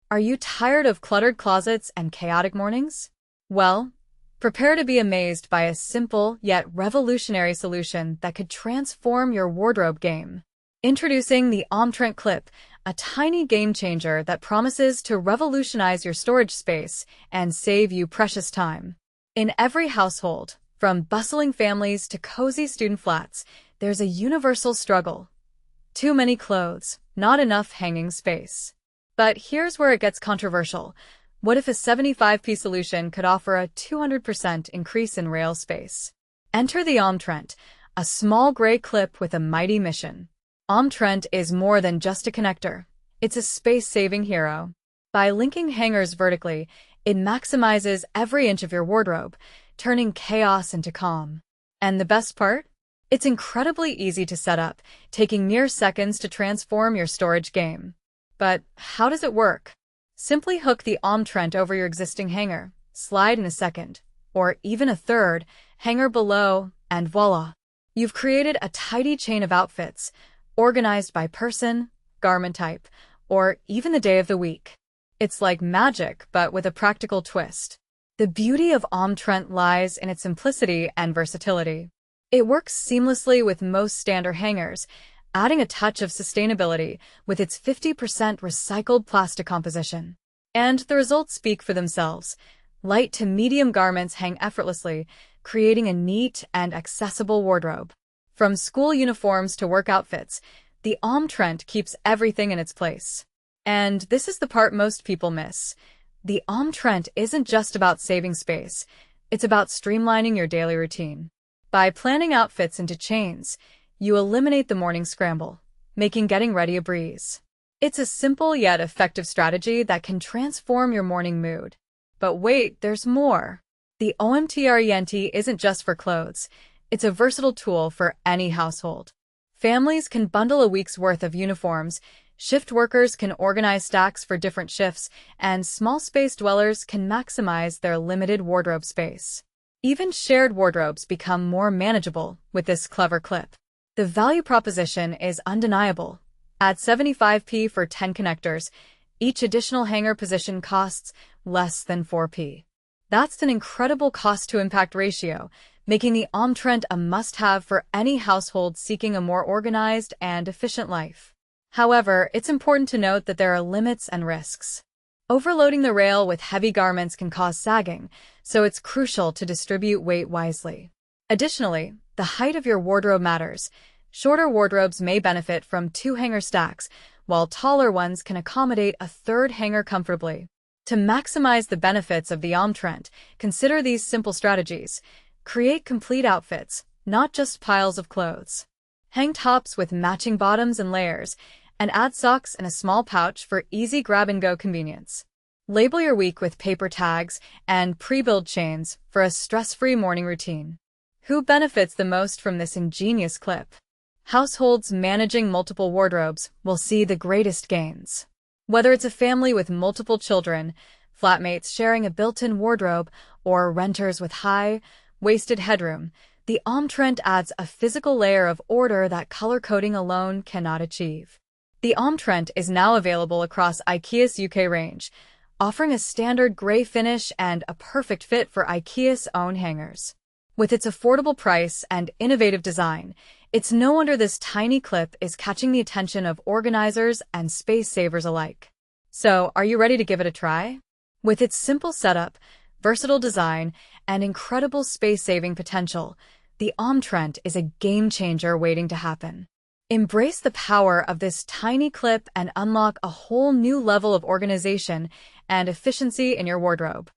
Are you tired of cluttered closets and chaotic mornings? Well, prepare to be amazed by a simple yet revolutionary solution that could transform your wardrobe game. Introducing the OMTRENT clip, a tiny game changer that promises to revolutionize your storage space and save you precious time. In every household, from bustling families to cozy student flats, there's a universal struggle. Too many clothes, not enough hanging space. But here's where it gets controversial. What if a 75p solution could offer a 200% increase in rail space? Enter the OMTRENT, a small gray clip with a mighty mission. OMTRENT is more than just a connector. It's a space-saving hero. By linking hangers vertically, it maximizes every inch of your wardrobe, turning chaos into calm. And the best part? It's incredibly easy to set up, taking mere seconds to transform your storage game. But how does it work? Simply hook the OMTRENT over your existing hanger, slide in a second, or even a third, hanger below, and voila! You've created a tidy chain of outfits, organized by person, garment type, or even the day of the week. It's like magic, but with a practical twist. The beauty of OMTRENT lies in its simplicity and versatility. It works seamlessly with most standard hangers, adding a touch of sustainability with its 50% recycled plastic composition. And the results speak for themselves. Light to medium garments hang effortlessly, creating a neat and accessible wardrobe. From school uniforms to work outfits, the OMTRENT keeps everything in its place. And this is the part most people miss. The OMTRENT isn't just about saving space, it's about streamlining your daily routine. By planning outfits into chains, you eliminate the morning scramble, making getting ready a breeze. It's a simple yet effective strategy that can transform your morning mood. But wait, there's more. The OMTRENT isn't just for clothes. It's a versatile tool for any household. Families can bundle a week's worth of uniforms, shift workers can organize stacks for different shifts, and small space dwellers can maximize their limited wardrobe space. Even shared wardrobes become more manageable with this clever clip. The value proposition is undeniable. At 75p for 10 connectors, each additional hanger position costs less than 4p. That's an incredible cost-to-impact ratio, making the OMTRENT a must-have for any household seeking a more organized and efficient life. However, it's important to note that there are limits and risks. Overloading the rail with heavy garments can cause sagging, so it's crucial to distribute weight wisely. Additionally, the height of your wardrobe matters. Shorter wardrobes may benefit from 2 hanger stacks, while taller ones can accommodate a third hanger comfortably. To maximize the benefits of the OMTRENT, consider these simple strategies. Create complete outfits, not just piles of clothes. Hang tops with matching bottoms and layers, and add socks in a small pouch for easy grab-and-go convenience. Label your week with paper tags and pre-build chains for a stress-free morning routine. Who benefits the most from this ingenious clip? Households managing multiple wardrobes will see the greatest gains. Whether it's a family with multiple children, flatmates sharing a built-in wardrobe, or renters with high-waisted headroom, the OMTRENT adds a physical layer of order that color coding alone cannot achieve. The OMTRENT is now available across IKEA's UK range, offering a standard gray finish and a perfect fit for IKEA's own hangers. With its affordable price and innovative design, it's no wonder this tiny clip is catching the attention of organizers and space savers alike. So, are you ready to give it a try? With its simple setup, versatile design, and incredible space-saving potential, the OMTRENT is a game-changer waiting to happen. Embrace the power of this tiny clip and unlock a whole new level of organization and efficiency in your wardrobe.